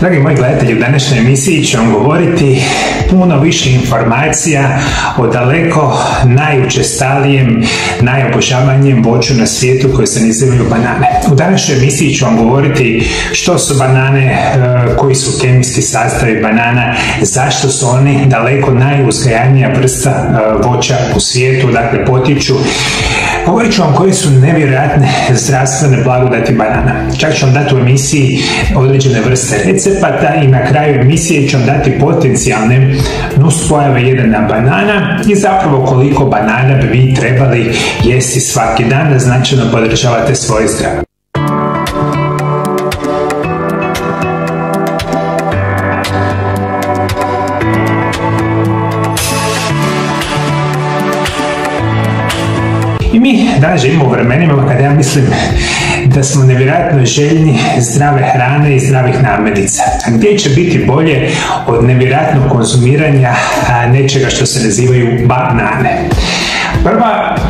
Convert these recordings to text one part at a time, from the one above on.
Dragi moji gledatelji, u današnjoj emisiji ću vam govoriti puno više informacija o daleko najučestalijem, najobožavanijem voću na svijetu koje se nazivaju banane. U današnjoj emisiji ću vam govoriti što su banane, koji su kemijski sastavi banana, zašto su oni daleko najuzgajanija vrsta voća u svijetu, dakle potiču. Govorit ću vam koje su nevjerojatne zdravstvene blagodati banana. Čak ću vam dati u emisiji određene vrste recepata i na kraju emisije ću vam dati potencijalne nuspojave jedanja banana i zapravo koliko banana bi vi trebali jesti svaki dan da značajno podržavate svoje zdravlje. I mi danas živimo u vremenima kada ja mislim da smo nevjerojatno željni zdrave hrane i zdravih namirnica. A gdje će biti bolje od nevjerojatnog konzumiranja nečega što se nazivaju banane?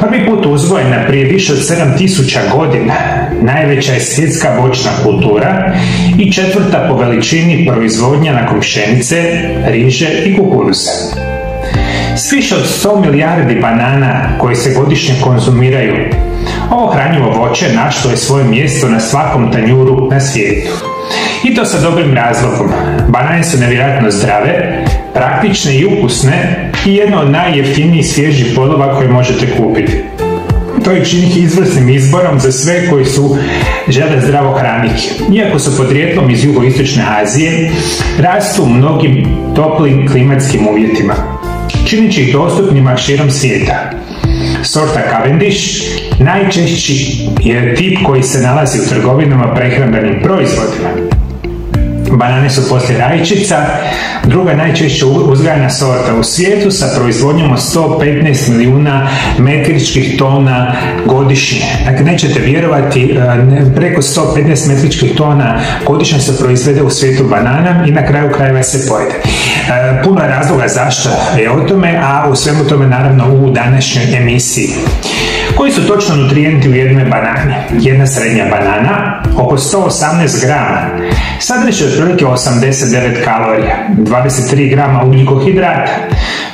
Prvi put uzgojena prije više od 7000 godina, najveća je svjetska voćna kultura i četvrta po veličini proizvodnja nakon pšenice, riže i kukuruza. S više od 100 milijardi banana koje se godišnje konzumiraju, ovo hranjivo voće našlo je svoje mjesto na svakom tanjuru na svijetu. I to sa dobrim razlogom. Banane su nevjerojatno zdrave, praktične i ukusne i jedno od najjeftinijih svježih plodova koje možete kupiti. To je čini ih izvrsnim izborom za sve koji su žele zdravo hraniti. Iako su podrijetlom iz jugoistočne Azije, rastu u mnogim toplim klimatskim uvjetima, činići ih dostupnima širom svijeta. Sorta Cavendish najčešći je tip koji se nalazi u trgovinama prehrambenim proizvodima. Banane su poslije rajčica druga najčešće uzgajana sorta u svijetu sa proizvodnjom od 115 milijuna metričkih tona godišnje. Dakle, nećete vjerovati, preko 115 metričkih tona godišnje se proizvede u svijetu banana i na kraju krajeva se pojede. Puno je razloga zašto je o tome, a u svemu tome naravno u današnjoj emisiji. Koji su točno nutrijenti u jednoj banani? Jedna srednja banana, oko 118 grama, sadrži otprilike 89 kalorija, 23 grama ugljikohidrata,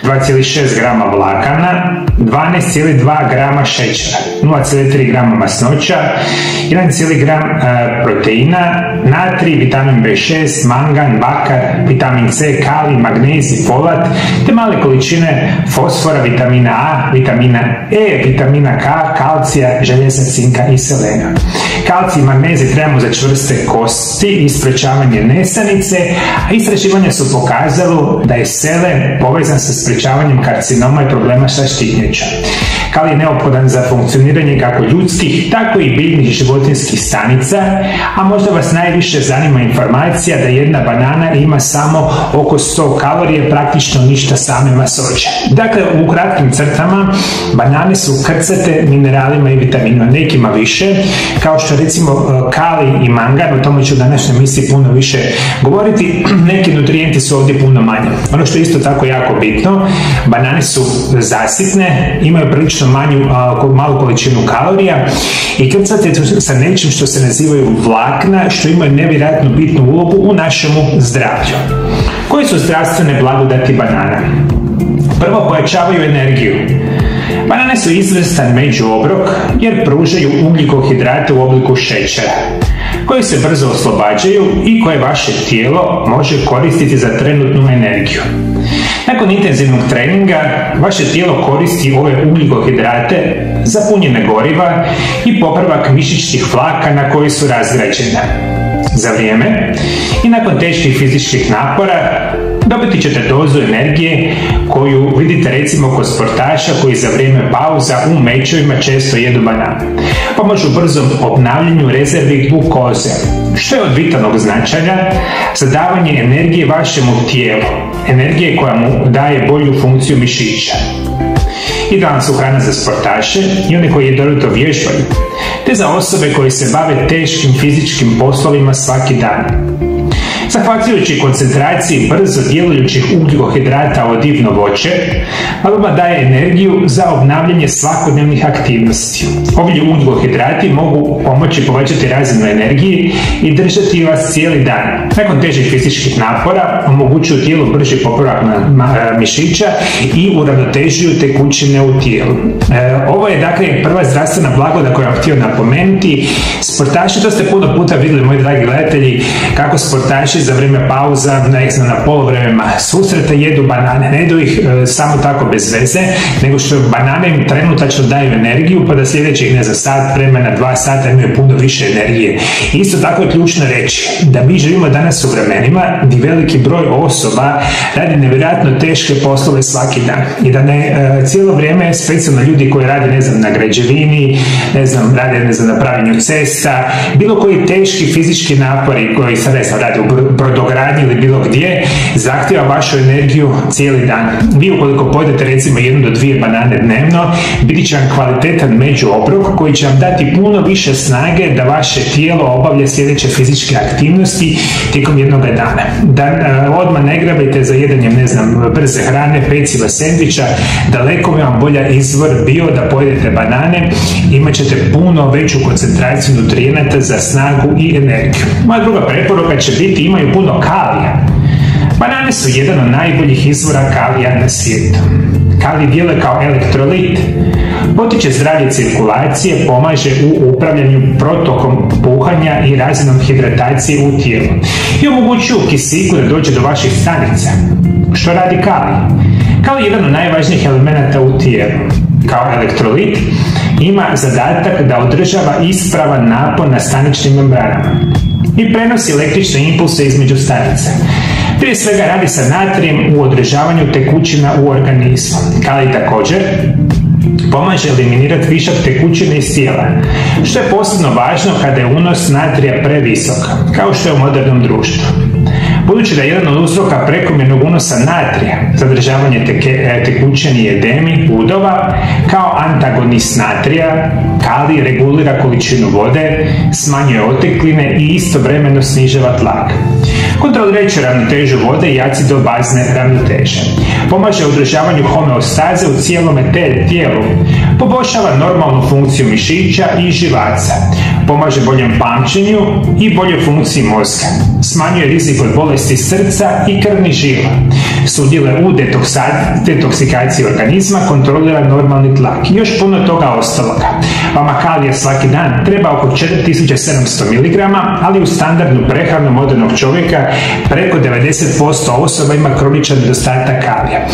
2,6 grama vlakana, 12,2 grama šećera, 0,3 grama masnoća, 1,1 gram proteina, natrij, vitamin B6, mangan, bakar, vitamin C, kalij, magnezij, folat, te male količine fosfora, vitamina A, vitamina E, vitamina K, kalcija, željeza, cinka i selena. Kalcij i magnezij trebamo za čvrste kosti i sprečavanje nesanice, a istraživanja su pokazalo da je selen povezan sa sprečavanjem karcinoma i problema sa štitnjačom. Kalij je neophodan za funkcioniranje kako ljudskih, tako i biljnih životinjskih stanica, a možda vas najviše zanima informacija da jedna banana ima samo oko 100 kalorije, praktično ništa same masoće. Dakle, u kratkim crtama, banane su krcate mineralima i vitaminima, nekima više, kao što recimo kalij i mangan, o tome ću u današnjoj emisiji puno više govoriti, neki nutrijenti su ovdje puno manje. Ono što je isto tako jako bitno, banane su zasitne, imaju prilično malu količinu kalorija i krcate sa nečim što se nazivaju vlakna, što imaju nevjerojatno bitnu ulogu u našemu zdravlju. Koji su zdravstvene blagodati banana? Prvo, pojačavaju energiju. Banane su izvrstan međuobrok jer pružaju ugljikohidrate u obliku šećera, koji se brzo oslobađaju i koje vaše tijelo može koristiti za trenutnu energiju. Nakon intenzivnog treninga, vaše tijelo koristi ove ugljikohidrate za punjenje goriva i popravak mišićnih vlakana koji su razgrađene. Za vrijeme i nakon teških fizičkih napora dobiti ćete dozu energije koju vidite recimo kod sportaša koji za vrijeme pauza u mečevima često jedu banane. Pomažu brzom obnavljanju rezervi glukoze, što je od vitalnog značaja za davanje energije vašemu tijelu, energije koja mu daje bolju funkciju mišića. Idealna su hrana za sportaše i one koji redovito vježbaju, te za osobe koje se bave teškim fizičkim poslovima svaki dan. Zahvaljujući koncentraciji brzo djelujućih ugljikohidrata ovo divno voće, vama daje energiju za obnavljanje svakodnevnih aktivnosti. Ovi ugljikohidrati mogu pomoći povećati razinu energije i držati vas cijeli dan. Nakon težih fizičkih napora omogućuju tijelu brži popravak mišića i uravnotežuju tekućine u tijelu. Ovo je dakle prva zdravstvena blagodat koju vam htio napomenuti. Sportaši, to ste puno puta vidjeli, moji dragi gledatelji, kako sportaši za vrijeme pauza, na poluvremena susreta jedu banane. Ne jedu ih samo tako bez veze, nego što banane im trenutačno daju energiju, pa da sljedećih, sat vremena, 2 sata imaju puno više energije. Isto tako je ključno reći da mi živimo danas u vremenima gdje veliki broj osoba radi nevjerojatno teške poslove svaki dan. I da ne cijelo vrijeme, specijalno ljudi koji rade, na građevini, rade, na pravljenju cesta, bilo koji teški fizički napori koji se rade u brodogradnji ili bilo gdje, zahtjeva vašu energiju cijeli dan. Vi ukoliko pojedete recimo 1 do 2 banane dnevno, biti će vam kvalitetan međuobrok koji će vam dati puno više snage da vaše tijelo obavlja sljedeće fizičke aktivnosti tijekom jednog dana. Da odmah ne grabite za jedanjem, brze hrane, peciva, sendviča, daleko bi vam bolja izvor bio da pojedete banane, imat ćete puno veću koncentraciju nutrijenata za snagu i energiju. Moja druga preporuka će biti, imaju puno kalija. Banane su jedan od najboljih izvora kalija na svijetu. Kalij djeluje kao elektrolit, potiče zdravlje cirkulacije, pomaže u upravljanju protokom puhanja i razinom hidratacije u tijelu i omogućuju kisiku da dođe do vaših stanica. Što radi kalij? Kalij je jedan od najvažnijih elemenata u tijelu. Kao elektrolit ima zadatak da održava ispravan napon na staničnim membranama i prenosi električne impulse između stanica. Prije svega radi sa natrijem u održavanju tekućina u organizmu. Kalij također pomaže eliminirati višak tekućine iz tijela, što je posebno važno kada je unos natrija previsok, kao što je u modernom društvu. Budući da je jedan od uzroka prekomjernog unosa natrija, zadržavanje tekućine i edemi, udova, kao antagonist natrija, kalij regulira količinu vode, smanjuje otekline i istovremeno snižava tlak. Kontrolirajući ravnotežu vode i acido-bazne ravnoteže. Pomaže u održavanju homeostaze u cijelome tijelu. Poboljšava normalnu funkciju mišića i živaca. Pomaže boljem pamćenju i boljoj funkciji mozga. Smanjuje rizik od bolesti srca i krvnih žila. Sudjeluje u detoksikaciji organizma, kontrolira normalni tlak. I još puno toga ostaloga. Vama kalija svaki dan treba oko 4700 mg, ali u standardnu prehranu modernog čovjeka preko 90% osoba ima kroničan nedostatak kalija.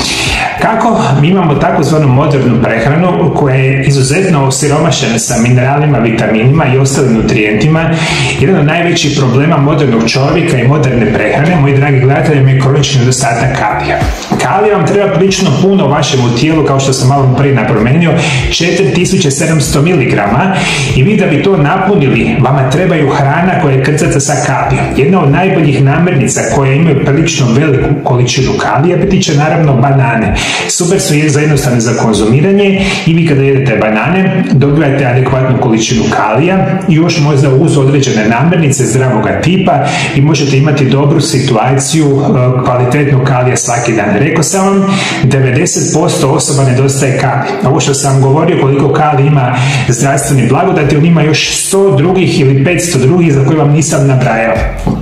Kako? Mi imamo takozvanu modernu prehranu koja je izuzetno osiromašena sa mineralima, vitaminima i ostalim nutrijentima. Jedan od najvećih problema modernog čovjeka i moderne prehrane, moji dragi gledatelji, je kronični nedostatak kalija. Kalija vam treba prilično puno u vašemu tijelu, kao što sam malo prije napomenuo, 4700 mg, i vi da bi to napunili, vama trebaju hrana koja je krcata sa kalijom. Jedna od najboljih namirnica koje imaju prilično veliku količinu kalija biti će naravno banane. Super su jednostavne za konzumiranje i vi kada jedete banane dobivate adekvatnu količinu kalija i još možda uz određene namirnice zdravoga tipa i možete imati dobru situaciju kvalitetnog kalija svaki dan. Rekao sam vam, 90% osoba nedostaje kalija. Ovo što sam govorio koliko kalija ima zdravstveni blagodati, on ima još 100 drugih ili 500 drugih za koje vam nisam nabrajao.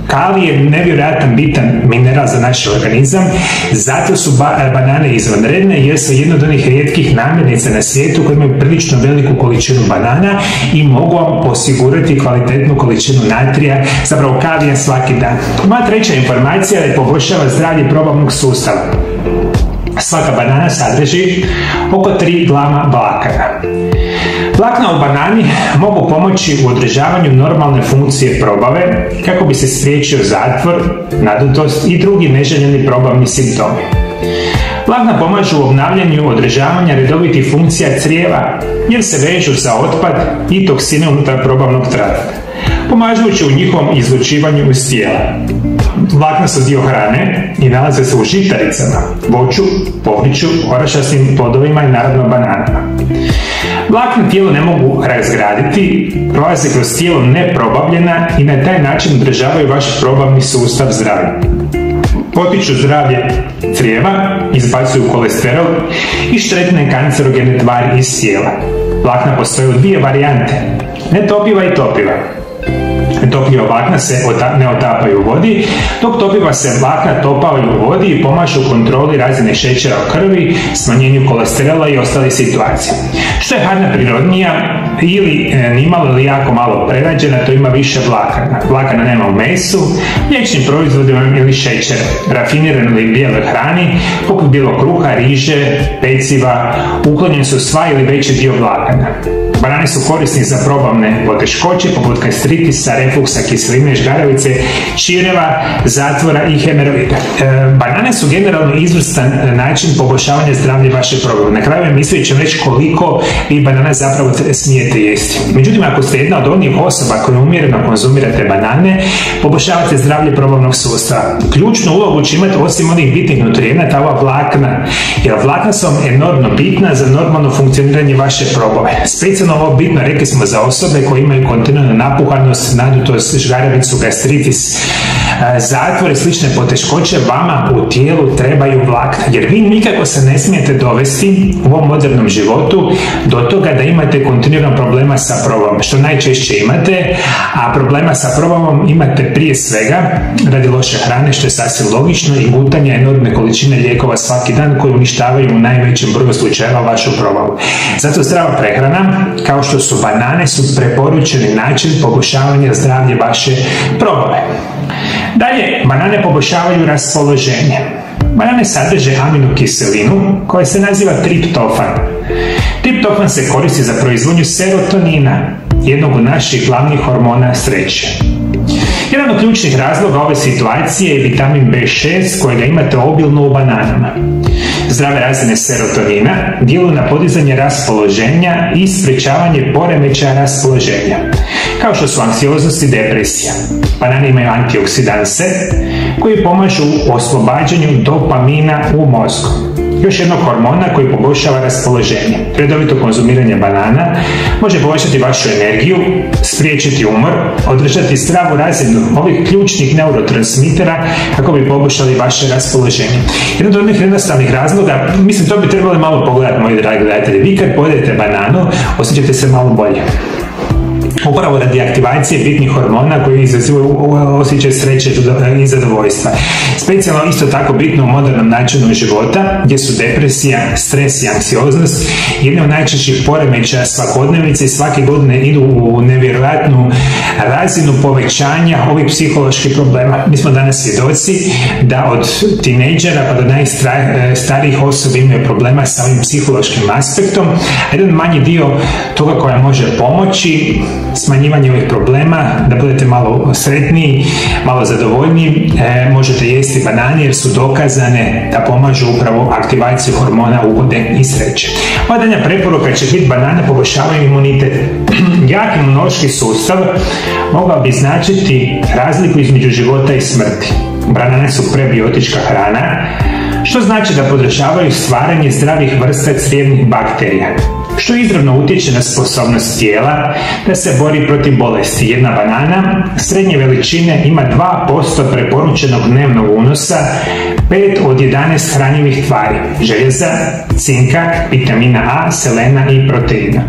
Kalij je nevjerojatan bitan mineral za naš organizam, zato su banane izvanredne jer su jedna od onih rijetkih namirnica na svijetu koji imaju prilično veliku količinu banana i mogu vam osigurati kvalitetnu količinu natrija, zapravo kalija svaki dan. Moja treća informacija je poboljšava zdravlje probavnog sustava. Svaka banana sadrži oko 3 glavna vlakana. Vlakna u banani mogu pomoći u održavanju normalne funkcije probave kako bi se spriječio zatvor, nadutost i drugi neželjeni probavni simptomi. Vlakna pomažu u obnavljanju održavanja redovitih funkcija crijeva jer se vežu za otpad i toksine unutar probavnog trakta, pomažući u njihovom izlučivanju iz tijela. Vlakna su dio hrane i nalaze se u žitaricama, voću, povrću, orašastim plodovima i naravno bananama. Vlakna tijelo ne mogu razgraditi, prolaze kroz tijelo neprobavljena i na taj način održavaju vaš probavni sustav zdravlja. Potiču zdravlje crijeva, izbacuju kolesterol i štetne kancerogene tvari iz tijela. Vlakna postoje u dvije varijante, netopiva i topiva. Topljiva vlakna se ne otapaju u vodi, dok topiva se vlakna topaju u vodi i pomažu u kontroli razine šećera u krvi, smanjenju kolesterola i ostalih situacija. Što je hrana prirodnija ili nimalo ili jako malo prerađena, to ima više vlakana. Vlakana nema u mesu, mliječnim proizvodima ili šećera, rafiniranoj ili bijeloj hrani, poput bijelog kruha, riže, peciva, uklonjeni su sva ili veći dio vlakana. Banane su korisni za probavne poteškoće poput gastritisa, refluksa, kiseline, žgaravice, čireva, zatvora i hemoroida. Banane su generalno izvrstan način poboljšavanja zdravlja vaše probave. Na kraju emisije ću reći koliko vi banana zapravo smijete jesti. Međutim, ako ste jedna od onih osoba koje umjereno konzumirate banane, poboljšavate zdravlje probavnog sustava. Ključnu ulogu će imati osim onih bitnih nutrijenata ova vlakna, jer vlakna su vam enormno bitna za normalno funkcioniranje vaše probave. Specijalno ovo bitno rekli smo za osobe koje imaju kontinuiranu napuhanost, nadutost, žgaravicu, gastritis, zatvor i slične poteškoće. Vama u tijelu trebaju vlakna, jer vi nikako se ne smijete dovesti u ovom modernom životu do toga da imate kontinuirano problema sa probavom, što najčešće imate, a problema sa probavom imate prije svega radi loše hrane, što je sasvim logično, i gutanja enormne količine lijekova svaki dan koji uništavaju u najvećem broju slučajeva vašu probavu. Zato zdrava prehrana, kao što su banane, su preporučeni način poboljšavanja zdravlja vaše probave. Dalje, banane poboljšavaju raspoloženje. Banane sadrže aminokiselinu koja se naziva triptofan. Triptofan se koristi za proizvodnju serotonina, jednog od naših glavnih hormona sreće. Jedan od ključnih razloga ove situacije je vitamin B6 kojega imate obilno u bananama. Zdrave razine serotonina djeluju na podizanje raspoloženja i sprečavanje poremećaja raspoloženja, kao što su anksioznost i depresija. Banane imaju antioksidanse koji pomažu u oslobađanju dopamina u mozgu, još jednog hormona koji poboljšava raspoloženje. Redovito konzumiranje banana može poboljšati vašu energiju, spriječiti umor, održati zdravu razinu ovih ključnih neurotransmitera kako bi poboljšali vaše raspoloženje. Jedan od onih jednostavnih razloga, mislim to bi trebali malo pogledati, moji dragi gledatelji, vi kad pojedete bananu osjećate se malo bolje. Upravo radi aktivacije bitnih hormona koji izazivaju osjećaj sreće i zadovoljstva. Specijalno isto tako bitno u modernom načinu života, gdje su depresija, stres i anksioznost jedne od najčešćih poremećaja svakodnevice i svake godine idu u nevjerojatnu razinu povećanja ovih psiholoških problema. Mi smo danas svjedoci da od tinejdžera pa do najstarijih osoba imaju problema sa ovim psihološkim aspektom, a jedan manji dio toga koja može pomoći smanjivanje ovih problema, da budete malo sretniji, malo zadovoljniji, možete jesti banane jer su dokazane da pomažu upravo aktivaciju hormona ugode i sreće. Ova danja preporuka će biti banane poboljšavaju imunitet. Jak imunološki sustav mogao bi značiti razliku između života i smrti. Banane su prebiotička hrana, što znači da podržavaju stvaranje zdravih vrsta crijevnih bakterija, što izravno utječe na sposobnost tijela da se bori protiv bolesti. Jedna banana srednje veličine ima 2% preporučenog dnevnog unosa 5 od 11 hranjivih tvari, željeza, cinka, vitamina A, selena i proteina.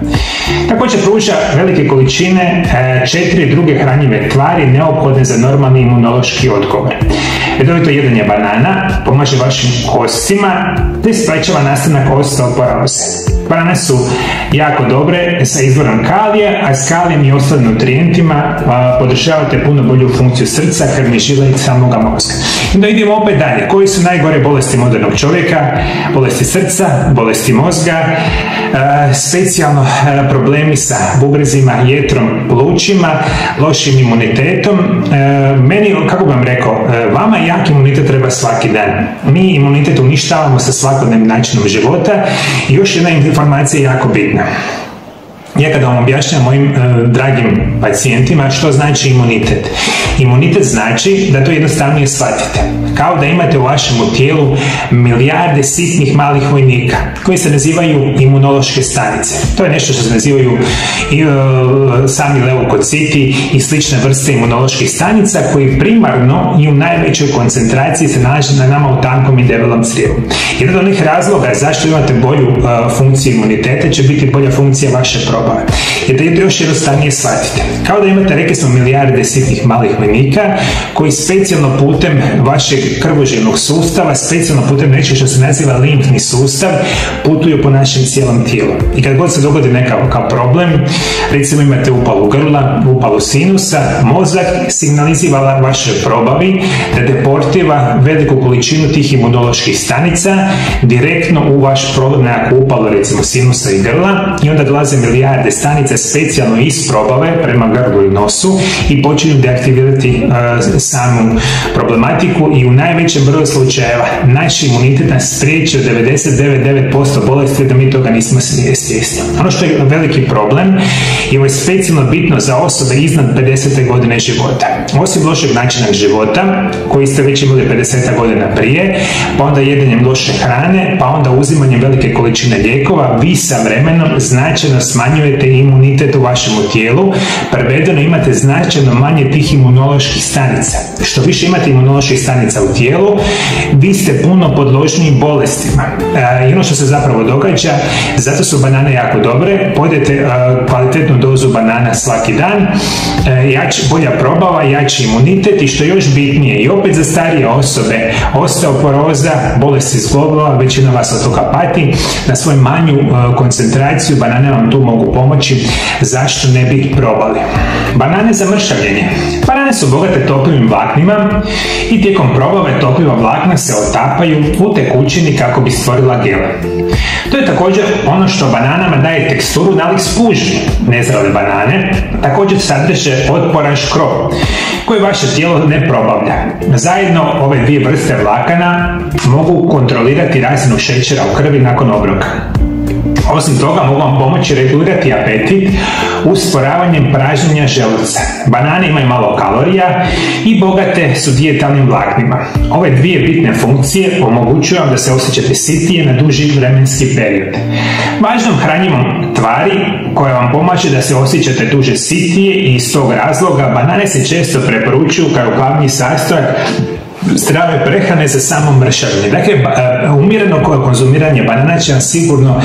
Također pruža velike količine 4 druge hranjive tvari neophodne za normalni imunološki odgovor. Redovito jedanje banana pomaže vašim kostima te sprečava nastanak osteoporoze. Banane su jako dobre sa izvorom kalija, a s kalijem i ostalim nutrijentima podržavate puno bolju funkciju srca, krvnih žila i samoga mozga. I da idemo opet dalje. Koji su najgore bolesti modernog čovjeka? Bolesti srca, bolesti mozga, specijalno problemi sa bubrezima, jetrom, plućima, lošim imunitetom. Meni, kako bih vam rekao, vama jak imunitet treba svaki dan. Mi imunitet uništavamo sa svakodnevnim načinom života i još jedna informacija je jako bitna. Ja kada vam objašnjam mojim dragim pacijentima što znači imunitet. Imunitet znači da to jednostavnije shvatite. Kao da imate u vašem tijelu milijarde sitnih malih vojnika koji se nazivaju imunološke stanice. To je nešto što se nazivaju sami leukociti i slične vrste imunoloških stanica koji primarno i u najvećoj koncentraciji se nalaze na nama u tankom i debelom crijevu. Jedan od onih razloga zašto imate bolju funkciju imuniteta će biti bolja funkcija vaše probave. Jer da još jednostavnije shvatite. Kao da imate, rekli smo, milijarde sitnih malih vojnika koji specijalno putem vašeg krvožilnog sustava, specijalno putem nečeg što se naziva limfni sustav, putuju po našem cijelom tijelu. I kad god se dogodi nekakav problem, recimo imate upalu grla, upalu sinusa, mozak signalizira vašoj probavi da deportiva veliku količinu tih imunoloških stanica direktno u vaš problem, nekakvu upalu, recimo sinusa i grla, i onda dolaze milijarde stanica specijalno iz probave prema grlu i nosu i počinju deaktivirati samu problematiku i u najvećem broju slučajeva naš imunitet nas spriječi od 99,9% bolesti da mi toga nismo svjesni. Ono što je veliki problem i ovo je specijalno bitno za osobe iznad 50. godine života. Osim lošeg načina života koji ste već imali 50 godina prije, pa onda jedenjem loše hrane, pa onda uzimanjem velike količine lijekova, vi sa vremenom značajno smanjujete imunitet u vašem tijelu, prevedeno imate značajno manje tih imunoloških stanica. Što više imate imunoloških stanica u tijelu, vi ste puno podložniji bolestima. I ono što se zapravo događa, zato su banane jako dobre, pojedete kvalitetnu dozu banana svaki dan, bolja probava, jači imunitet i što još bitnije, i opet za starije osobe, osteoporoza, bolesti zglobova, većina vas od toga pati, na svoju manju koncentraciju banane vam tu mogu pomoći. Zašto ne bi probali? Banane za mršavljenje. Banane su bogate topljivim vlaknima i tijekom probave topljiva vlakna se otapaju u tekućini kako bi stvorila gel. To je također ono što bananama daje teksturu nalik spužvi. Nezrele banane također sadrže otporan škrob koji vaše tijelo ne probavlja. Zajedno ove dvije vrste vlakana mogu kontrolirati razinu šećera u krvi nakon obroka. Osim toga mogu vam pomoći regulirati apetit usporavanjem pražnjenja želuca. Banane imaju malo kalorija i bogate su dijetalnim vlaknima. Ove dvije bitne funkcije omogućuju vam da se osjećate sitije na duži vremenski period. Važnom hranjivom tvari koja vam pomaže da se osjećate duže sitije i iz tog razloga banane se često preporučuju kao glavni sastojak zdrave prehrane za samo mršavljenje. Dakle, umjereno konzumiranje banana će vam sigurno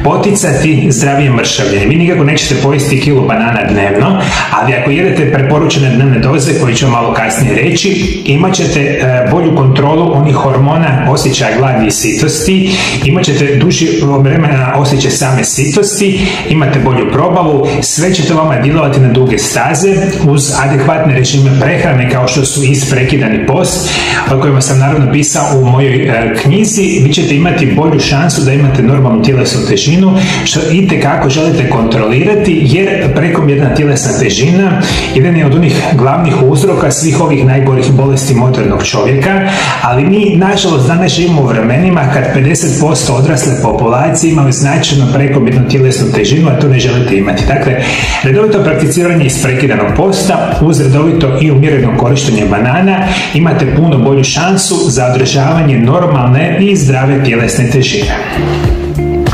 poticati zdravije mršavljenje. Vi nikako nećete pojesti kilu banana dnevno, ali ako jedete preporučene dnevne doze, koje ću vam malo kasnije reći, imat ćete bolju kontrolu onih hormona osjećaja gladi i sitosti, imat ćete duži vremena osjećaj same sitosti, imate bolju probavu, sve će to vama djelovati na duge staze uz adekvatne režime prehrane kao što su isprekidani post, o kojima sam naravno pisao u mojoj knjizi. Vi ćete imati bolju šansu da imate normalnu tjelesnu težinu, što itekako želite kontrolirati, jer prekomjerna tjelesna težina jedan je od onih glavnih uzroka svih ovih najgorih bolesti modernog čovjeka, ali mi nažalost danas živimo u vremenima kad 50% odrasle populacije imaju značajno prekomjernu tjelesnu težinu, a to ne želite imati. Dakle, redovito prakticiranje isprekidanog posta uz redovito i umjereno korištenje banana imate puno bolju šansu za održavanje normalne i zdrave tjelesne težine.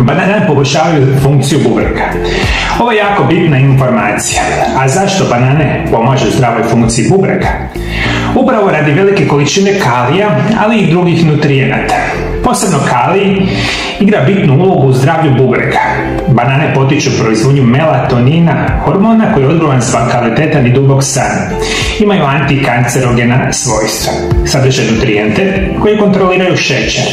Banane poboljšavaju funkciju bubrega. Ovo je jako bitna informacija. A zašto banane pomažu zdravoj funkciji bubrega? Upravo radi velike količine kalija, ali i drugih nutrijenata. Posebno kalij igra bitnu ulogu u zdravlju bubrega. Banane potiču proizvodnju melatonina, hormona koji je odgovoran za kvalitetan i dubok san. Imaju antikancerogena svojstva. Sadrže nutrijente koji kontroliraju šećer.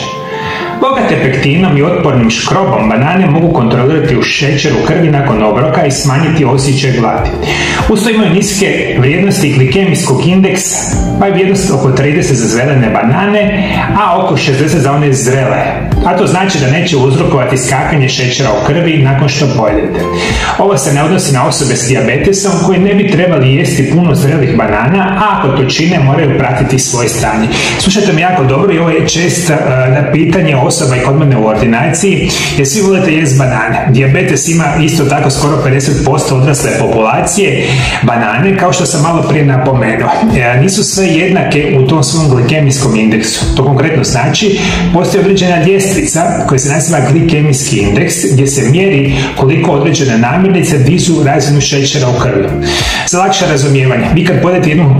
Bogate pektinom i otpornim škrobom banane mogu kontrolirati šećer u krvi nakon obroka i smanjiti osjećaj gladi. Usto imaju niske vrijednosti glikemijskog indeksa, pa je vrijednost oko 30 za zelene banane, a oko 60 za one zrele. A to znači da neće uzrokovati skakanje šećera u krvi nakon što pojedete. Ovo se ne odnosi na osobe s dijabetesom koji ne bi trebali jesti puno zrelih banana, a ako to čine moraju pratiti svoje stanje. Slušajte me jako dobro i ovo je često pitanje osoba i kod mene u ordinaciji, jer svi volite jest banane. Dijabetes ima isto tako skoro 50% odrasle populacije banane, kao što sam malo prije napomenuo. Nisu sve jednake u tom svom glikemijskom indeksu. To konkretno znači, postoji određena ljestvica koja se naziva glikemijski indeks, gdje se mjeri koliko određene namirnice dižu razinu šećera u krvi. Za lakše razumijevanje, vi kad pojedete jednu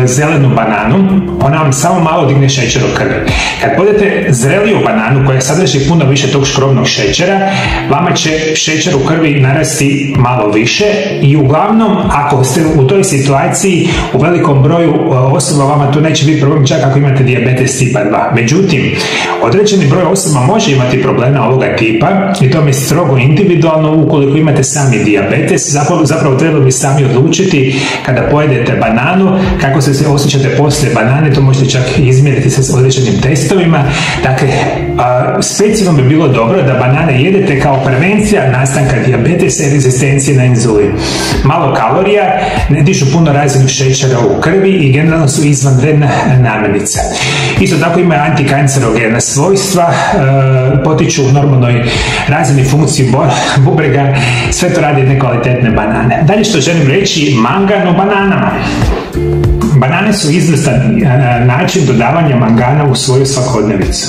zelenu bananu, ona vam samo malo digne šećer u krvi. Kad pojedete zreliju bananu koja sadrži puno više tog škrobnog šećera, vama će šećer u krvi narasti malo više i uglavnom, ako ste u toj situaciji, u velikom broju osoba vama to neće biti problem, čak ako imate dijabetes tipa 2. Međutim, određeni broj osoba može imati problema ovoga tipa i to je strogo individualno. Ukoliko imate sami dijabetes, zapravo trebalo bi sami odlučiti kada pojedete bananu, kako se osjećate poslije banane, to možete čak izmjeriti sa određenim testovima. Dakle, specijalno bi bilo dobro da banane jedete kao prevencija nastanka dijabetesa i rezistencije na inzulin. Malo kalorija, ne dižu puno razinu šećera u krvi i generalno su izvanredna namirnica. Isto tako imaju antikancerogena svojstva, potiču u normalnoj razini funkciju bubrega, sve to radi jedne kvalitetne banane. Dalje što želim reći, mangan u bananama. Banane su izvrstan način dodavanja mangana u svoju svakodnevicu.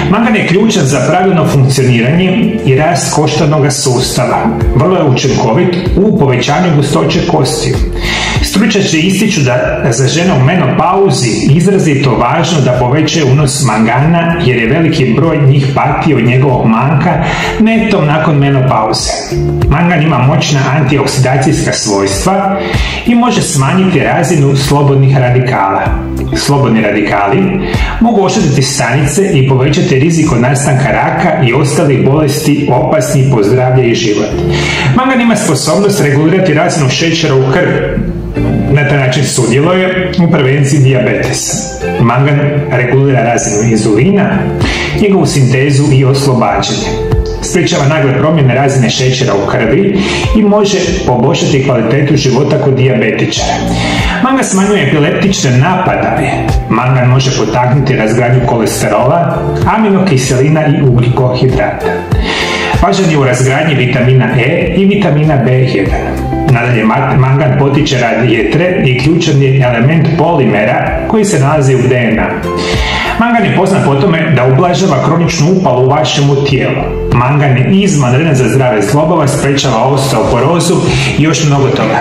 Mangan je ključan za pravilno funkcioniranje i rast koštanog sustava. Vrlo je učinkovit u povećanju gustoće kostiju. Stručnjaci ističu da za žene u menopauzi izrazito važno da povećaju unos mangana, jer je veliki broj njih pati od njegovog manjka netom nakon menopauze. Mangan ima moćna antioksidacijska svojstva i može smanjiti razinu slobodnih radikala. Slobodni radikali mogu oštetiti stanice i povećati rizik od nastanka raka i ostalih bolesti opasnih po zdravlje i život. Mangan ima sposobnost regulirati razinu šećera u krvi. Na taj način sudjeluje u prevenciji dijabetesa. Mangan regulira razinu inzulina, njegovu sintezu i oslobađanje. Sprečava nagle promjene razine šećera u krvi i može poboljšati kvalitetu života kod dijabetičara. Mangan smanjuje epileptične napadaje. Mangan može potaknuti razgradnju kolesterola, aminokiselina i ugljikohidrata. Važan je u razgradnji vitamina E i vitamina B1. Nadalje, mangan potiče rad jetre i ključan je element polimera koji se nalazi u DNA. Mangan je poznat po tome da ublažava kroničnu upalu u vašemu tijelu. Mangan je izvanredan za zdrave zglobova, sprečava osteoporozu i još mnogo toga.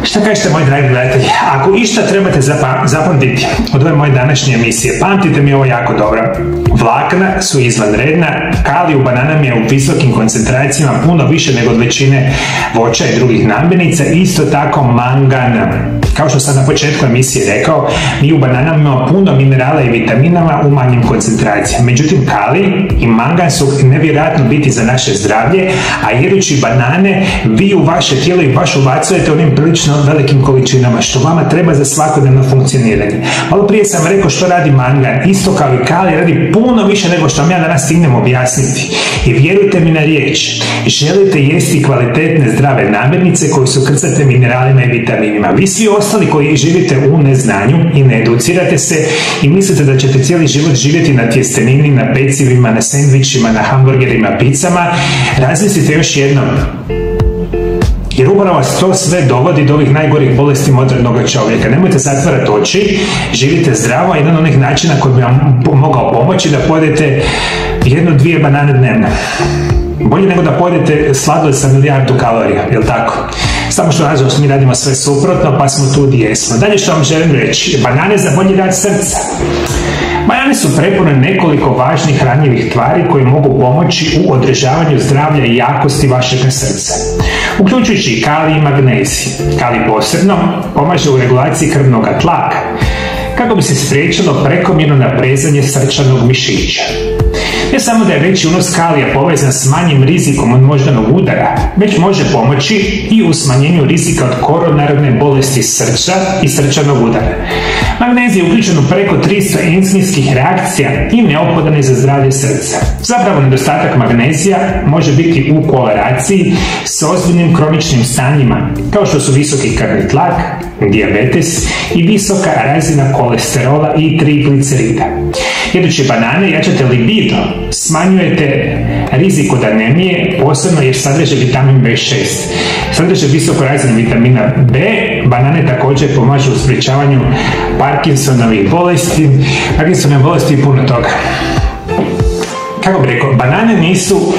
Šta kažete, moji dragi gledatelji? Ako išta trebate zapamtiti od ove moje današnje emisije, pamtite mi ovo jako dobro. Vlakna su izvanredna, kalij u bananama je u visokim koncentracijama, puno više nego od većine voća i drugih namirnica, isto tako mangan. Kao što sam na početku emisije rekao, mi u bananama imamo puno minerala i vitaminama u manjim koncentracijama. Međutim, kalij i mangan su nevjerojatno biti za naše zdravlje, a jedući banane, vi u vaše tijelo i baš ubacujete onim prilično velikim količinama, što vama treba za svakodnevno funkcioniranje. Malo prije sam rekao što radi mangan, isto kao i kalij, radi puno više nego što vam ja danas stignem objasniti. I vjerujte mi na riječ, želite jesti kvalitetne zdrave namirnice koje su krcate mineralima i vitaminima. Vi svi ostali koji živite u neznanju i ne educirate se i mislite da ćete cijeli život živjeti na tjestenini, na pecivima, na sendvičima, na hamburgerima, pizzama, razmislite još jednom. Jer upravo vas to sve dovodi do ovih najgorih bolesti modernog čovjeka. Nemojte zatvarati oči, živite zdravo, a jedan od onih načina koji bi vam mogao pomoći da pojedete 1-2 banane dnevno. Bolje nego da pojedete sladoled sa milijardu kalorija, jel tako? Samo što nažalost mi radimo sve suprotno, pa smo tu gdje jesmo. Dalje što vam želim reći, banane za bolji rad srca. Banane su prepune nekoliko važnih hranjivih tvari koje mogu pomoći u održavanju zdravlja i jakosti vašeg srca, uključujući i kalij i magnezij. Kalij posebno pomaže u regulaciji krvnog tlaka, kako bi se spriječilo prekomjerno naprezanje srčanog mišića. Ne samo da je veći unos kalija povezan s manjim rizikom od moždanog udara, već može pomoći i u smanjenju rizika od koronarne bolesti srca i srčanog udara. Magnezij je uključen u preko 300 enzimskih reakcija i neophodan je za zdravlje srca. Zapravo, nedostatak magnezija može biti u korelaciji s ozbiljnim kroničnim stanjima, kao što su visoki krvni tlak, dijabetes i visoka razina kolesterola i triglicerida. Jedući banane jačate libido, smanjujete rizik od anemije, posebno jer sadrže vitamin B6. Sadrže visoko razinu vitamina B, banane također pomažu u sprječavanju Parkinsonovih bolesti, i puno toga. Kako bi rekao, banane nisu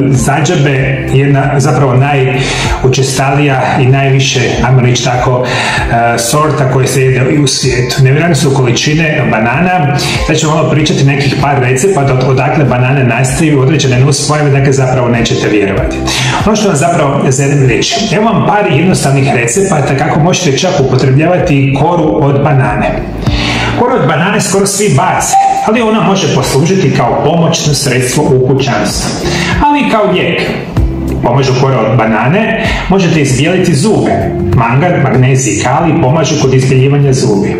zađabe jedna zapravo najučestalija i najviše, ajmo reći tako, sorta koje se jede i u svijetu. Nevjerojatne su količine banana. Sad ćemo malo pričati nekih par recepata odakle banane nastaju, određene nuspojave, dakle zapravo nećete vjerovati. Ono što vam zapravo želim reći, evo vam par jednostavnih recepata kako možete čak upotrebljavati koru od banane. Koru od banane skoro svi bace, ali ona može poslužiti kao pomoćno sredstvo u kućanstvu, ali i kao lijek. Pomažu kora od banane, možete izbijeliti zube. Mangan, magnezij i kalij pomažu kod izbjeljivanja zubi.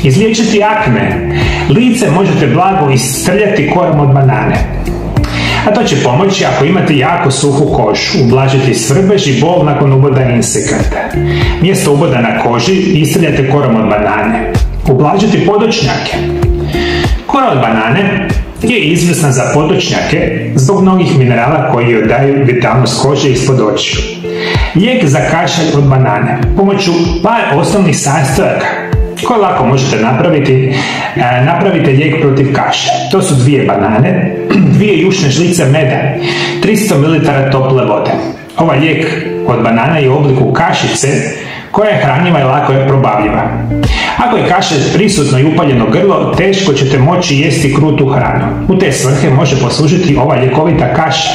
Izliječiti akne. Lice možete blago istrljati korom od banane. A to će pomoći ako imate jako suhu kožu, ublažiti svrbež i bol nakon uboda insekata. Mjesto uboda na koži istrljate korom od banane. Ublažiti podočnjake. Kora od banane je izvrsna za podočnjake zbog mnogih minerala koji joj daju vitalnost kože ispod očiju. Lijek za kašalj od banane. Pomoću par osnovnih sastojaka koje lako možete napraviti, napravite lijek protiv kašlja. To su 2 banane, 2 jušne žlice meda, 300 ml tople vode. Ovaj lijek od banana je u obliku kašice koja je hranjiva i lako je probavljiva. Ako je kašalj prisutno i upaljeno grlo, teško ćete moći jesti krutu hranu. U te svrhe može poslužiti ova ljekovita kaša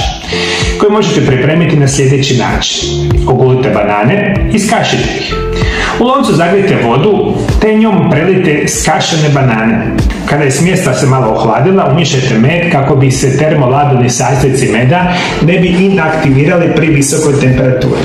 koju možete pripremiti na sljedeći način. Ogulite banane i iskašite ih. U loncu zagrijte vodu te njom prelijte skašene banane. Kada je smjesa se malo ohladila, umiješajte med kako bi se termolabilni sastojci meda ne bi inaktivirali pri visokoj temperaturi.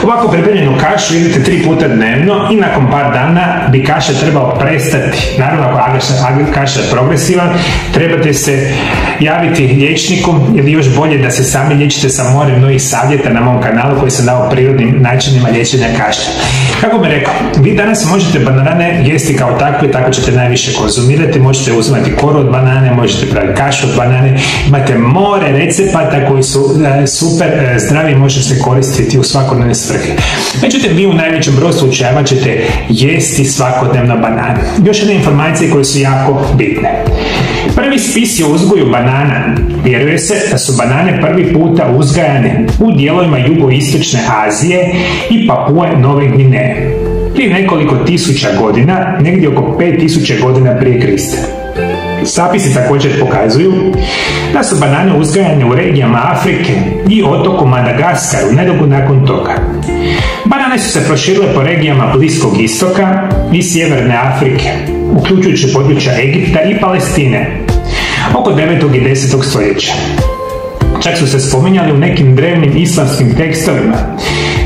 Ovako pripremljenu kašu jedite 3 puta dnevno i nakon par dana bi kaša trebao prestati. Naravno, ako kaša je progresivan, trebate se javiti liječniku ili još bolje da se sami liječite sa morem mnogih savjeta na mom kanalu koji sam dao prirodnim načinima liječenja kašlja. Kako bi rekao, vi danas možete banane jesti kao takve, tako ćete najviše konzumirati, možete uzimati koru od banane, možete praviti kašu od banane, imate more recepata koji su super zdravi i može se koristiti u svakodnevne svrhe. Međutim, vi u najvećem broju slučajeva ćete jesti svakodnevno banane. Još jedne informacije koje su jako bitne. Prvi spisi o uzgoju banana. Vjeruje se da su banane prvi puta uzgajane u dijelovima jugoistočne Azije i Papue Nove Gvineje. Prije nekoliko tisuća godina, negdje oko 5000 godina prije Krista. Zapisi također pokazuju da su banane uzgajane u regijama Afrike i otoku Madagaskaru nedugo nakon toga. Banane su se proširile po regijama Bliskog istoka i Sjeverne Afrike, uključujući područja Egipta i Palestine, oko 9. i 10. stoljeća. Čak su se spominjali u nekim drevnim islamskim tekstovima,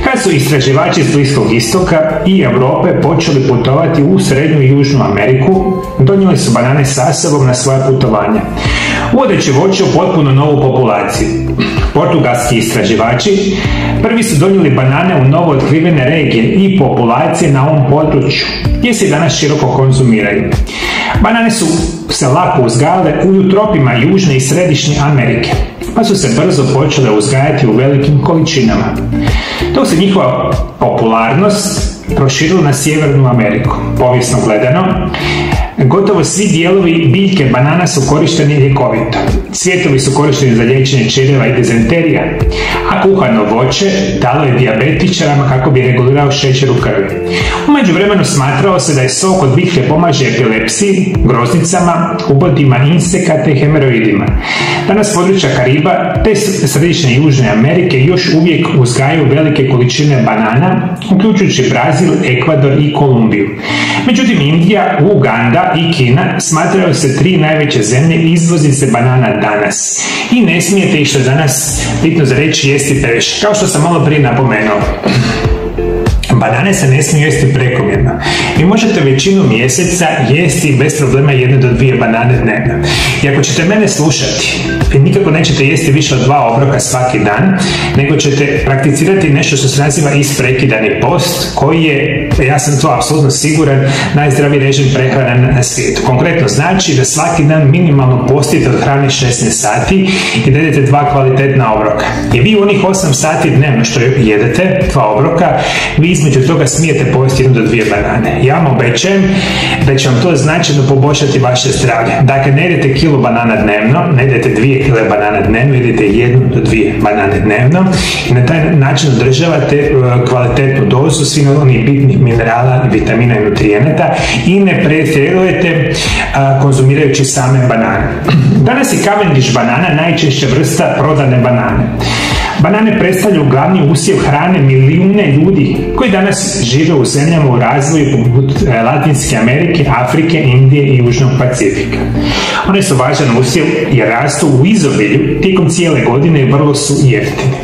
kad su istraživači iz Bliskog istoka i Europe počeli putovati u Srednju i Južnu Ameriku, donijeli su banane sa sobom na svoja putovanja, uvodeći voće u potpuno novu populaciju. Portugalski istraživači prvi su donijeli banane u novo otkrivene regije i populacije na ovom području, gdje se danas široko konzumiraju. Banane su se lako uzgajale u tropima Južne i Središnje Amerike, pa su se brzo počele uzgajati u velikim količinama. Dok se njihova popularnost proširila na Sjevernu Ameriku. Povijesno gledano, gotovo svi dijelovi biljke banana su korišteni ljekovito. Cvjetovi su korišteni za liječenje čireva i dizenterija, a kuhano voće dalo je dijabetičarama kako bi regulirao šećer u krvi. U međuvremenu smatrao se da je sok od biljke pomaže epilepsiji, groznicama, ubodima insekata i hemeroidima. Danas područja Kariba te Središnje i Južne Amerike još uvijek uzgajaju velike količine banana, uključujući Brazil, Ekvador i Kolumbiju. Međutim, Indija, Uganda i Kina smatraju se 3 najveće zemlje izvoznice banana danas. I ne smijete ih, što danas bitno za reći, jesti previše. Kao što sam malo prije napomenuo, banane se ne smiju jesti prekomjerno. Vi možete većinu mjeseca jesti bez problema 1 do 2 banane dnevno. I ako ćete mene slušati, vi nikako nećete jesti više od 2 obroka svaki dan, nego ćete prakticirati nešto što se naziva isprekidani post, koji je, ja sam to apsolutno siguran, najzdraviji režim prehrane na svijetu. Konkretno znači da svaki dan minimalno postite od hrane 16 sati i da jedete 2 kvalitetna obroka. I vi u onih 8 sati dnevno što jedete, 2 obroka, vi između toga smijete pojesti 1 do 2 banane. Ja vam obećajem da će vam to značajno poboljšati vaše zdravlje. Dakle, ne jedete kilu banana dnevno, ne jedete 2 kile banana dnevno, jedete 1 do 2 banane dnevno i na taj način održavate kvalitetnu dozu svih onih bitnih minerala, vitamina i nutrijenata i ne pretjerujete konzumirajući same banane. Danas je Cavendish banana najčešća vrsta prodane banane. Banane predstavljaju glavni usjev hrane milijune ljudi koji danas žive u zemljama u razvoju poput Latinske Amerike, Afrike, Indije i Južnog Pacifika. One su važan usjev jer rastu u izobilju tijekom cijele godine i vrlo su jeftine.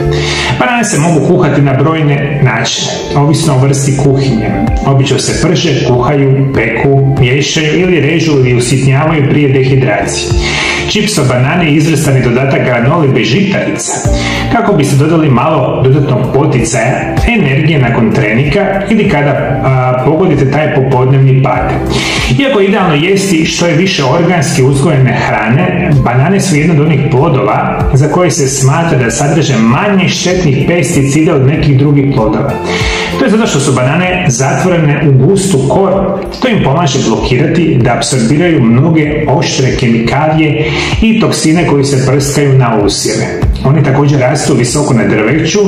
Banane se mogu kuhati na brojne načine, ovisno o vrsti kuhinje. Obično se prže, kuhaju, peku, miješaju ili režu ili usitnjavaju prije dehidracije. Čips od banane je izvrstan dodatak granoli bez žitarica, kako bi se dodali malo dodatnog poticaja, energije nakon treninga ili kada pogodite taj popodnevni pad. Iako je idealno jesti što je više organski uzgojene hrane, banane su jedna od onih plodova za koje se smatra da sadrže manje štetnih pesticida od nekih drugih plodova. To je zato što su banane zatvorene u gustu koru. To im pomaže blokirati da apsorbiraju mnoge oštre kemikalije i toksine koji se prskaju na usjeve. Oni također rastu visoko na drveću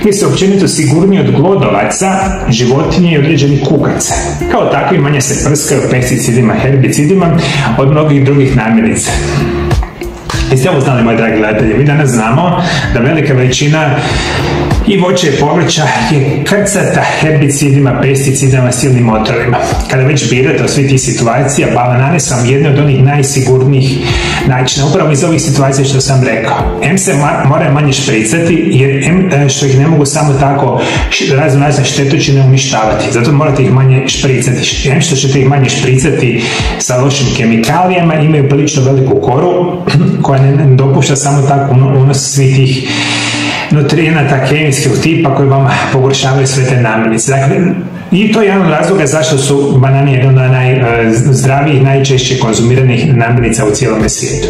i su općenito sigurniji od glodavaca, životinje i određenih kukaca. Kao takvi manje se prskaju pesticidima, herbicidima od mnogih drugih namirnica. Jeste ovo znali, moji dragi gledatelji? Mi danas znamo da velika većina i voće i povrća je krcata herbicidima, pesticidima, silnim otrovima. Kada već birate od svih tih situacija, banane su vam jedne od onih najsigurnijih načina, upravo iz ovih situacija što sam rekao. M se moraju manje špricati, jer što ih ne mogu samo tako razne štetočine uništavati, zato morate ih manje špricati. M što ćete ih manje špricati sa lošim kemikalijama, imaju prilično veliku koru koja ne dopušta samo tako unos svih tih nutrijenata kemijskog tipa koji vam pogoršavaju sve te namirnice. Dakle, i to je jedan od razloga zašto su banane jedna od najzdravijih, najčešće konzumiranih namirnica u cijelom svijetu.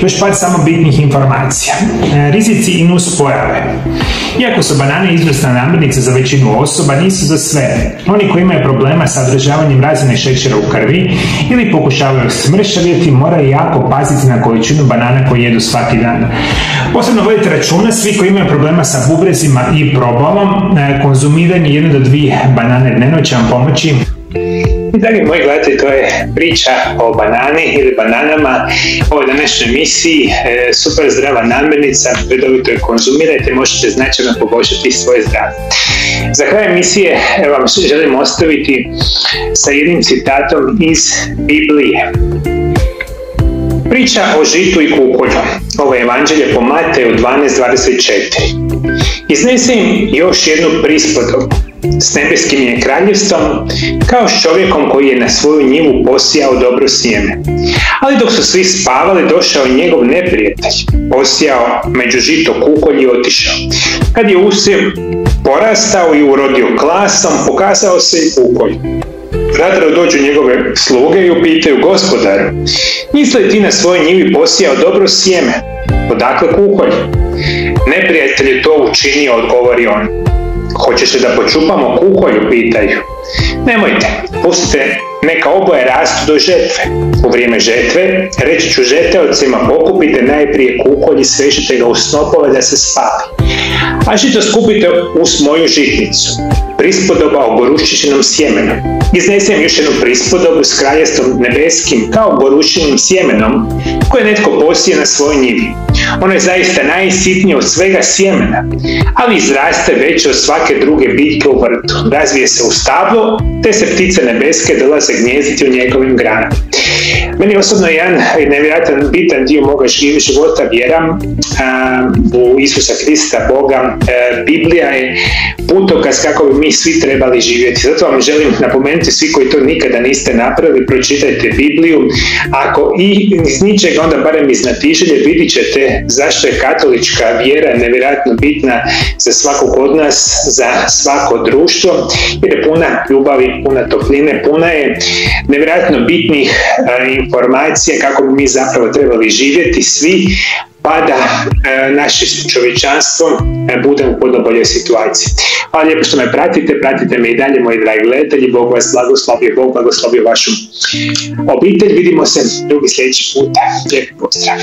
Još par samo bitnih informacija. Rizici i nuspojave. Iako su banane izvrsna namirnica za većinu osoba, nisu za sve. Oni koji imaju problema sa održavanjem razine šećera u krvi ili pokušavaju smršavjeti, moraju jako paziti na količinu banana koje jedu svaki dan. Posebno vodite računa, svi koji imaju problema sa bubrezima i probolom, konzumiranje 1 do 2 banane dnevno će vam pomoći. I dragi moji gledatelji, to je priča o banani ili bananama. U ovoj današnjoj emisiji super zdrava namirnica, redovito je konzumirajte, možete značajno poboljšati svoje zdravlje. Za kraj emisije vam želim ostaviti sa jednim citatom iz Biblije. Priča o žitu i kukolju. Ovo je Evanđelje po Mateju 12:24. Iznese im još jednu prispodobu. S nebeskim je kraljevstvom kao s čovjekom koji je na svoju njivu posijao dobro sjeme. Ali dok su svi spavali, došao je njegov neprijatelj, posijao među žito kukolj i otišao. Kad je usjev porastao i urodio klasom, pokazao se i kukolj. Natrag dođu njegove sluge i upitaju: Gospodaru, nisi li ti na svojoj njivi posijao dobro sjeme? Odakle kukolj? Neprijatelj je to učinio, odgovori on. Hoćeš li da počupamo kukolju, pitaju. Nemojte, pustite neka oboje rastu do žetve. U vrijeme žetve reći ću žeteocima: pokupite najprije kukolj i svežite ga u snopove da se spali, a žito skupite uz moju žitnicu. Prispodoba o goruščičinom sjemenu. Iznesem još jednu prispodobu s kraljevstvom nebeskim kao goruščinim sjemenom koje netko posije na svojoj njivi. Ono je zaista najsitnije od svega sjemena, ali izraste veće od svake druge biljke u vrtu. Razvije se u stablo, te se ptice nebeske dolaze gnjezditi u njegovim granama. Meni osobno je jedan nevjerojatan bitan dio moga života vjera u Isusa Krista, Boga. Biblija je putokaz kako bi mi svi trebali živjeti. Zato vam želim napomenuti, svi koji to nikada niste napravili, pročitajte Bibliju. Ako i iz ničega, onda barem iz Znatiželje, vidit ćete zašto je katolička vjera nevjerojatno bitna za svakog od nas, za svako društvo, jer je puna ljubavi, puna topline, puna je nevjerojatno bitnih informacija kako bi mi zapravo trebali živjeti svi, pa da naše čovječanstvo bude u puno boljoj situaciji. Hvala lijepo što me pratite me i dalje, moji dragi gledatelji. Bog vas blagoslovio, Bog blagoslovio vašu obitelj. Vidimo se drugi sljedeći puta. Lijep pozdrav!